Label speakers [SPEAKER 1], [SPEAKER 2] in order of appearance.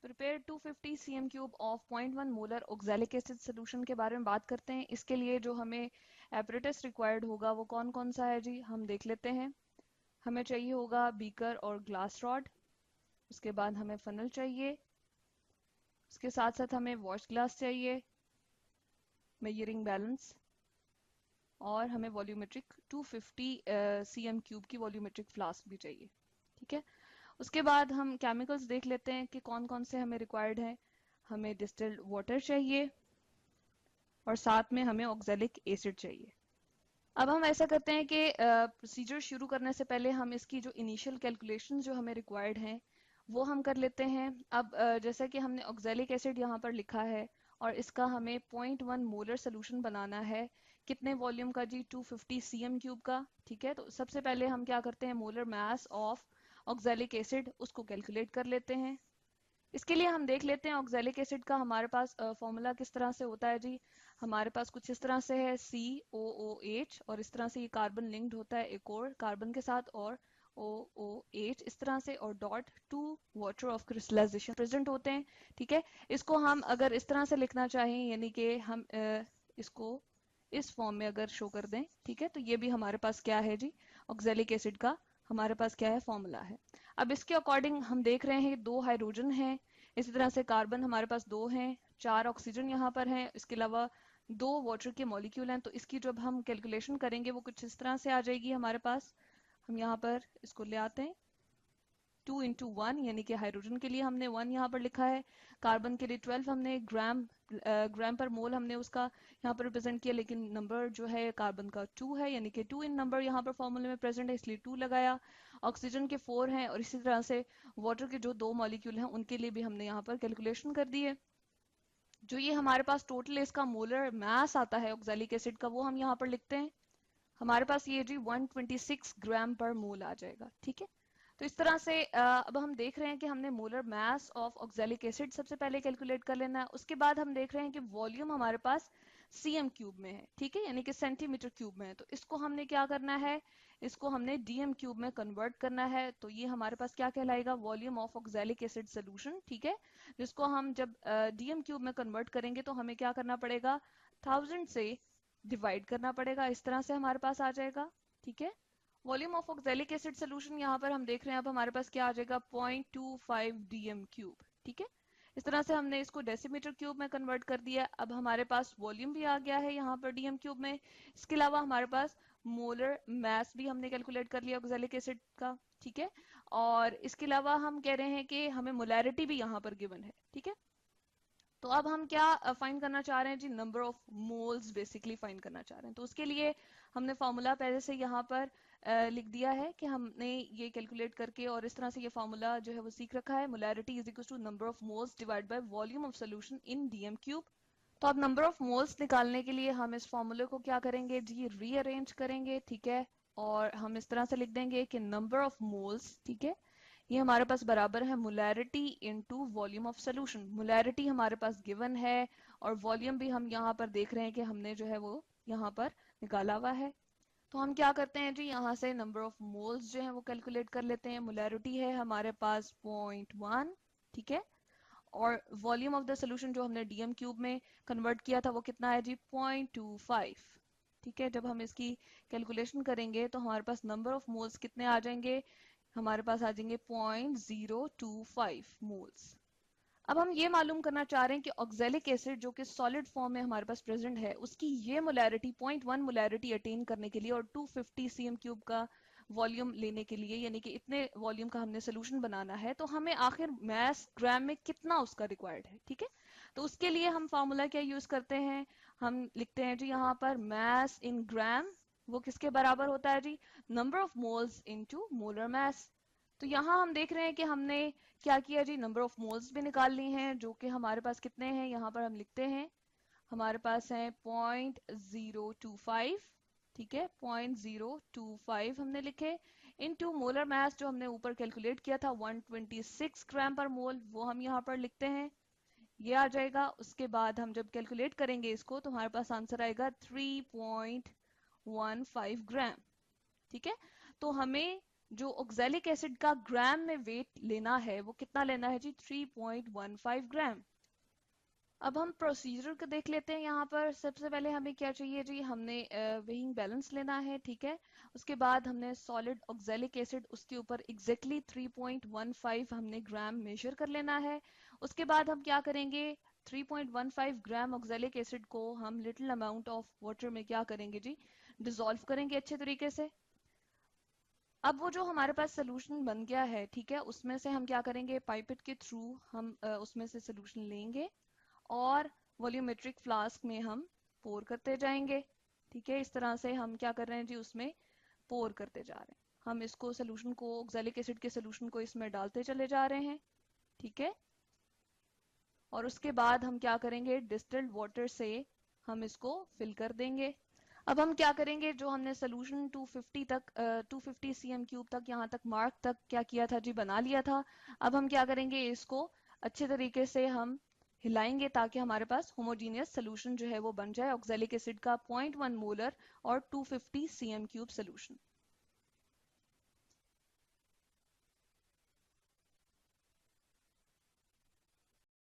[SPEAKER 1] Prepare 250 cm cube of 0.1 molar oxalic acid solution के बारे में बात करते हैं। इसके लिए जो हमें एपरेटस रिक्वायर्ड होगा वो कौन कौन सा है जी, हम देख लेते हैं। हमें चाहिए होगा बीकर और ग्लास रॉड, उसके बाद हमें फनल चाहिए, उसके साथ साथ हमें वॉश ग्लास चाहिए, मेजरिंग बैलेंस, और हमें वॉल्यूमेट्रिक 250 cm क्यूब की वॉल्यूमेट्रिक फ्लास्क भी चाहिए। ठीक है, उसके बाद हम केमिकल्स देख लेते हैं कि कौन कौन से हमें रिक्वायर्ड हैं। हमें डिस्टिल्ड वाटर चाहिए और साथ में हमें ऑक्सैलिक एसिड चाहिए। अब हम ऐसा करते हैं कि प्रोसीजर शुरू करने से पहले हम इसकी जो इनिशियल कैलकुलेशंस जो हमें रिक्वायर्ड हैं वो हम कर लेते हैं। अब जैसा कि हमने ऑक्सैलिक एसिड यहाँ पर लिखा है और इसका हमें 0.1 मोलर सोल्यूशन बनाना है। कितने वॉल्यूम का जी, 250 cm क्यूब का। ठीक है, तो सबसे पहले हम क्या करते हैं, molar mass of oxalic acid उसको कैलकुलेट कर लेते हैं। इसके लिए हम देख लेते हैं ऑक्सैलिक एसिड का हमारे पास फॉर्मूला किस तरह से होता है जी। हमारे पास कुछ इस तरह से है COOH, और इस तरह से ये कार्बन लिंक्ड होता है एक और कार्बन के साथ, और OOH इस तरह से, और dot 2 water of crystallization present होते हैं। ठीक है, इसको हम अगर इस तरह से लिखना चाहें, यानी कि हम इसको इस फॉर्म में अगर शो कर दें, ठीक है, तो ये भी हमारे पास क्या है जी, ऑक्सैलिक एसिड का हमारे पास क्या है, फॉर्मूला है। अब इसके अकॉर्डिंग हम देख रहे हैं 2 हाइड्रोजन हैं, इसी तरह से कार्बन हमारे पास 2 हैं, 4 ऑक्सीजन यहाँ पर हैं, इसके अलावा 2 वाटर के मॉलिक्यूल हैं। तो इसकी जब हम कैलकुलेशन करेंगे वो कुछ इस तरह से आ जाएगी हमारे पास। हम यहाँ पर इसको ले आते हैं, 2 इंटू 1, यानी कि हाइड्रोजन के लिए हमने 1 यहाँ पर लिखा है, कार्बन के लिए 12 हमने ग्राम पर मोल हमने उसका यहाँ पर रिप्रेजेंट किया, लेकिन नंबर जो है कार्बन का 2 है, यानी कि 2 इन नंबर यहाँ पर फॉर्मूले में प्रेजेंट है, इसलिए 2 लगाया। ऑक्सीजन के 4 हैं, और इसी तरह से वाटर के जो 2 मॉलिक्यूल हैं उनके लिए भी हमने यहाँ पर कैलकुलेशन कर दी है। जो ये हमारे पास टोटल इसका मोलर मास आता है ऑक्सैलिक एसिड का, वो हम यहाँ पर लिखते हैं। हमारे पास ये जी 126 ग्राम पर मोल आ जाएगा। ठीक है, तो इस तरह से अब हम देख रहे हैं कि हमने molar mass of oxalic acid सबसे पहले कैलकुलेट कर लेना है। उसके बाद हम देख रहे हैं कि वॉल्यूम हमारे पास cm क्यूब में है, ठीक है, यानी कि सेंटीमीटर क्यूब में है। तो इसको हमने क्या करना है, इसको हमने dm क्यूब में कन्वर्ट करना है। तो ये हमारे पास क्या कहलाएगा, volume of oxalic acid solution. ठीक है, जिसको हम जब dm क्यूब में कन्वर्ट करेंगे तो हमें क्या करना पड़ेगा, 1000 से डिवाइड करना पड़ेगा। इस तरह से हमारे पास आ जाएगा। ठीक है, volume of oxalic acid solution यहाँ पर हम देख रहे हैं, अब हमारे पास क्या आ जाएगा, 0.25 dm क्यूब। ठीक है, इस तरह से हमने इसको डेसीमीटर क्यूब में कन्वर्ट कर दिया। अब हमारे पास वॉल्यूम भी आ गया है यहाँ पर dm क्यूब में। इसके अलावा हमारे पास मोलर मास भी हमने कैलकुलेट कर लिया ऑक्सैलिक एसिड का। ठीक है, और इसके अलावा हम कह रहे हैं कि हमें मोलैरिटी भी यहाँ पर गिवन है। ठीक है, तो अब हम क्या फाइंड करना चाह रहे हैं जी, number of moles basically find करना चाह रहे हैं। तो उसके लिए हमने फॉर्मूला पहले से यहाँ पर लिख दिया है कि हमने ये कैलकुलेट करके, और इस तरह से ये फॉर्मूला जो है वो सीख रखा है, molarity is equal to number of moles divide by volume of solution in DM cube. तो अब नंबर ऑफ मोल्स निकालने के लिए हम इस फॉर्मूले को क्या करेंगे जी, रीअरेंज करेंगे। ठीक है, और हम इस तरह से लिख देंगे कि नंबर ऑफ मोल्स, ठीक है, ये हमारे पास बराबर है molarity into volume of solution. Molarity हमारे पास गिवन है, और वॉल्यूम भी हम यहाँ पर देख रहे हैं कि हमने जो है वो यहाँ पर निकाला हुआ है। तो हम क्या करते हैं जी, यहाँ से नंबर ऑफ मोल्स जो है वो कैलकुलेट कर लेते हैं। मोलैरिटी है हमारे पास 0.1, ठीक है, और वॉल्यूम ऑफ द सोल्यूशन जो हमने डीएम क्यूब में कन्वर्ट किया था वो कितना है जी, 0.25। ठीक है, जब हम इसकी कैलकुलेशन करेंगे तो हमारे पास नंबर ऑफ मोल्स कितने आ जाएंगे, हमारे पास आ जाएंगे 0.025 मोल्स। अब हम ये मालूम करना चाह रहे हैं कि ऑक्सैलिक एसिड जो कि सॉलिड फॉर्म में हमारे पास प्रेजेंट है, उसकी ये मोलैरिटी 0.1 मोलैरिटी अटेन करने के लिए और 250 cm क्यूब का वॉल्यूम लेने के लिए, यानी कि इतने वॉल्यूम का हमने सोल्यूशन बनाना है, तो हमें आखिर मास ग्राम में कितना उसका रिक्वायर्ड है। ठीक है, तो उसके लिए हम फार्मूला क्या यूज करते हैं, हम लिखते हैं जी यहाँ पर मास इन ग्राम, वो किसके बराबर होता है जी, number of moles into molar mass. तो यहाँ हम देख रहे हैं कि हमने क्या किया जी, नंबर ऑफ मोल्स भी निकाल ली हैं, जो कि हमारे पास कितने हैं, यहाँ पर हम लिखते हैं हमारे पास है 0.025। ठीक है, 0.025 हमने लिखे, इनटू मोलर मास जो हमने ऊपर कैलकुलेट किया था 126 ग्राम पर मोल, वो हम यहाँ पर लिखते हैं, ये आ जाएगा। उसके बाद हम जब कैलकुलेट करेंगे इसको तो हमारे पास आंसर आएगा 3.15 ग्राम। ठीक है, तो हमें जो ऑक्जेलिक एसिड का ग्राम में वेट लेना है वो कितना लेना है जी, 3.15 ग्राम। अब हम प्रोसीजर को देख लेते हैं। यहाँ पर सबसे पहले हमें क्या चाहिए जी, हमने वेइंग बैलेंस लेना है, ठीक है। उसके बाद हमने सॉलिड ऑक्जेलिक एसिड, उसके ऊपर एग्जैक्टली 3.15 हमने ग्राम मेजर कर लेना है। उसके बाद हम क्या करेंगे, 3.15 ग्राम ऑक्जेलिक एसिड को हम लिटिल अमाउंट ऑफ वाटर में क्या करेंगे जी, डिसॉल्व करेंगे अच्छे तरीके से। अब वो जो हमारे पास सोल्यूशन बन गया है, ठीक है, उसमें से हम क्या करेंगे, पाइपेट के थ्रू हम उसमें से सोल्यूशन लेंगे और वॉल्यूमेट्रिक फ्लास्क में हम पोर करते जाएंगे। ठीक है, इस तरह से हम क्या कर रहे हैं जी, उसमें पोर करते जा रहे हैं। हम इसको सोल्यूशन को, ऑक्जेलिक एसिड के सोल्यूशन को इसमें डालते चले जा रहे हैं, ठीक है। और उसके बाद हम क्या करेंगे, डिस्टिल्ड वाटर से हम इसको फिल कर देंगे। अब हम क्या करेंगे, जो हमने सोल्यूशन 250 तक 250 cm क्यूब तक, यहाँ तक मार्क तक क्या किया था जी, बना लिया था। अब हम क्या करेंगे, इसको अच्छे तरीके से हम हिलाएंगे ताकि हमारे पास होमोजीनियस सोल्यूशन जो है वो बन जाए, ऑक्जेलिक एसिड का 0.1 मोलर और 250 cm क्यूब सोल्यूशन।